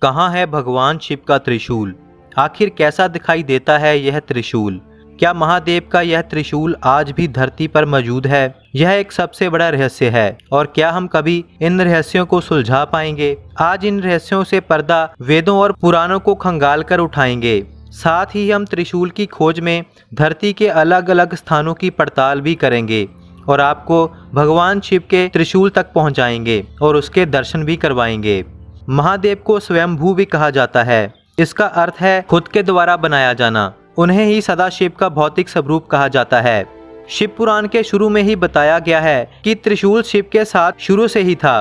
कहाँ है भगवान शिव का त्रिशूल? आखिर कैसा दिखाई देता है यह त्रिशूल? क्या महादेव का यह त्रिशूल आज भी धरती पर मौजूद है? यह एक सबसे बड़ा रहस्य है और क्या हम कभी इन रहस्यों को सुलझा पाएंगे? आज इन रहस्यों से पर्दा वेदों और पुराणों को खंगाल कर उठाएंगे। साथ ही हम त्रिशूल की खोज में धरती के अलग अलग स्थानों की पड़ताल भी करेंगे और आपको भगवान शिव के त्रिशूल तक पहुंचाएंगे और उसके दर्शन भी करवाएंगे। महादेव को स्वयंभू भी कहा जाता है। इसका अर्थ है खुद के द्वारा बनाया जाना। उन्हें ही सदाशिव का भौतिक स्वरूप कहा जाता है। शिव पुराण के शुरू में ही बताया गया है कि त्रिशूल शिव के साथ शुरू से ही था।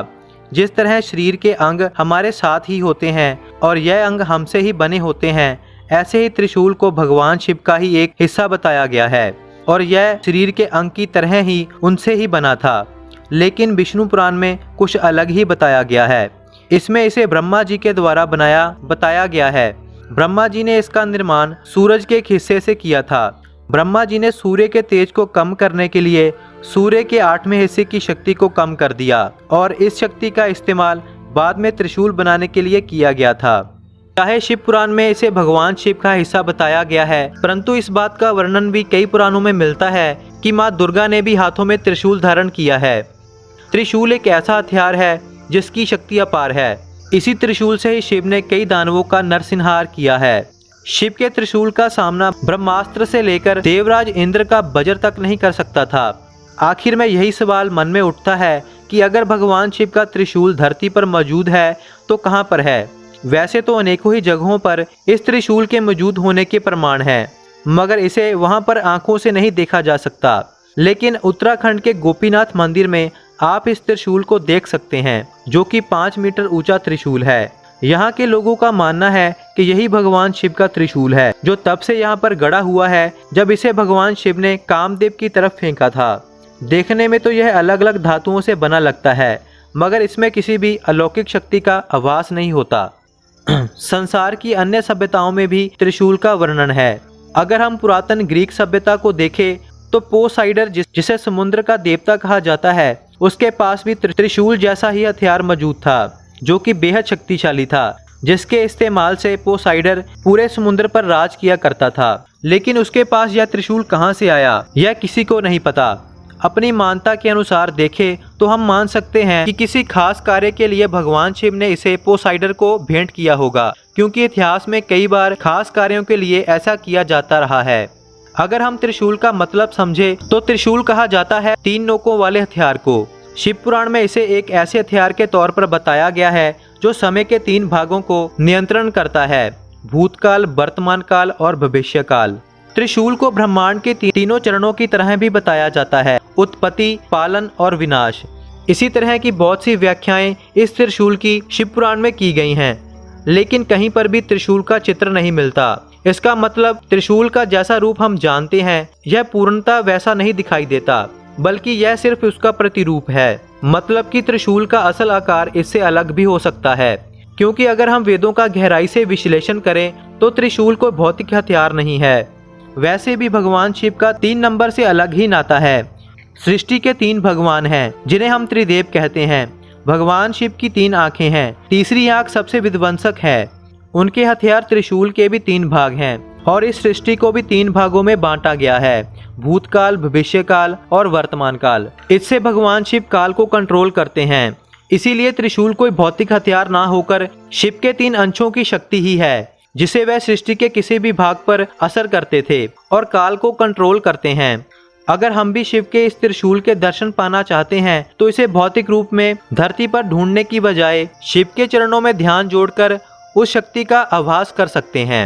जिस तरह शरीर के अंग हमारे साथ ही होते हैं और यह अंग हमसे ही बने होते हैं, ऐसे ही त्रिशूल को भगवान शिव का ही एक हिस्सा बताया गया है और यह शरीर के अंग की तरह ही उनसे ही बना था। लेकिन विष्णु पुराण में कुछ अलग ही बताया गया है। इसमें इसे ब्रह्मा जी के द्वारा बताया गया है। ब्रह्मा जी ने इसका निर्माण सूरज के एक हिस्से से किया था। ब्रह्मा जी ने सूर्य के तेज को कम करने के लिए सूर्य के 8वें हिस्से की शक्ति को कम कर दिया और इस शक्ति का इस्तेमाल बाद में त्रिशूल बनाने के लिए किया गया था। चाहे शिव पुराण में इसे भगवान शिव का हिस्सा बताया गया है, परंतु इस बात का वर्णन भी कई पुराणों में मिलता है कि माँ दुर्गा ने भी हाथों में त्रिशूल धारण किया है। त्रिशूल एक ऐसा हथियार है जिसकी शक्ति अपार है। इसी त्रिशूल से ही शिव ने कई दानवों का नरसंहार किया है। शिव के त्रिशूल का सामना ब्रह्मास्त्र से लेकर देवराज इंद्र का वज्र तक नहीं कर सकता था। आखिर में यही सवाल मन में उठता है कि अगर भगवान शिव का त्रिशूल धरती पर मौजूद है तो कहाँ पर है? वैसे तो अनेकों ही जगहों पर इस त्रिशूल के मौजूद होने के प्रमाण हैं, मगर इसे वहां पर आंखों से नहीं देखा जा सकता। लेकिन उत्तराखंड के गोपीनाथ मंदिर में आप इस त्रिशूल को देख सकते हैं, जो कि 5 मीटर ऊंचा त्रिशूल है। यहाँ के लोगों का मानना है कि यही भगवान शिव का त्रिशूल है, जो तब से यहाँ पर गड़ा हुआ है जब इसे भगवान शिव ने कामदेव की तरफ फेंका था। देखने में तो यह अलग अलग धातुओं से बना लगता है, मगर इसमें किसी भी अलौकिक शक्ति का आभास नहीं होता। संसार की अन्य सभ्यताओं में भी त्रिशूल का वर्णन है। अगर हम पुरातन ग्रीक सभ्यता को देखें तो पोसाइडर जिसे समुद्र का देवता कहा जाता है, उसके पास भी त्रिशूल जैसा ही हथियार मौजूद था, जो कि बेहद शक्तिशाली था, जिसके इस्तेमाल से पोसाइडर पूरे समुद्र पर राज किया करता था। लेकिन उसके पास यह त्रिशूल कहां से आया, यह किसी को नहीं पता। अपनी मान्यता के अनुसार देखें तो हम मान सकते हैं कि किसी खास कार्य के लिए भगवान शिव ने इसे पोसाइडर को भेंट किया होगा, क्योंकि इतिहास में कई बार खास कार्यों के लिए ऐसा किया जाता रहा है। अगर हम त्रिशूल का मतलब समझे तो त्रिशूल कहा जाता है 3 नोकों वाले हथियार को। शिव पुराण में इसे एक ऐसे हथियार के तौर पर बताया गया है जो समय के 3 भागों को नियंत्रण करता है: भूतकाल, वर्तमान काल और भविष्य काल। त्रिशूल को ब्रह्मांड के तीनों चरणों की तरह भी बताया जाता है: उत्पत्ति, पालन और विनाश। इसी तरह की बहुत सी व्याख्याएं इस त्रिशूल की शिव पुराण में की गई हैं, लेकिन कहीं पर भी त्रिशूल का चित्र नहीं मिलता। इसका मतलब त्रिशूल का जैसा रूप हम जानते हैं यह पूर्णतः वैसा नहीं दिखाई देता, बल्कि यह सिर्फ उसका प्रतिरूप है। मतलब कि त्रिशूल का असल आकार इससे अलग भी हो सकता है, क्योंकि अगर हम वेदों का गहराई से विश्लेषण करें तो त्रिशूल कोई भौतिक हथियार नहीं है। वैसे भी भगवान शिव का 3 नंबर से अलग ही नाता है। सृष्टि के 3 भगवान हैं जिन्हें हम त्रिदेव कहते हैं। भगवान शिव की 3 आंखें हैं, तीसरी आंख सबसे विध्वंसक है। उनके हथियार त्रिशूल के भी 3 भाग हैं और इस सृष्टि को भी 3 भागों में बांटा गया है: भूतकाल, भविष्य काल और वर्तमान काल। इससे भगवान शिव काल को कंट्रोल करते हैं। इसीलिए त्रिशूल कोई भौतिक हथियार ना होकर शिव के 3 अंशों की शक्ति ही है, जिसे वह सृष्टि के किसी भी भाग पर असर करते थे और काल को कंट्रोल करते हैं। अगर हम भी शिव के इस त्रिशूल के दर्शन पाना चाहते हैं तो इसे भौतिक रूप में धरती पर ढूंढने की बजाय शिव के चरणों में ध्यान जोड़कर उस शक्ति का आभास कर सकते हैं।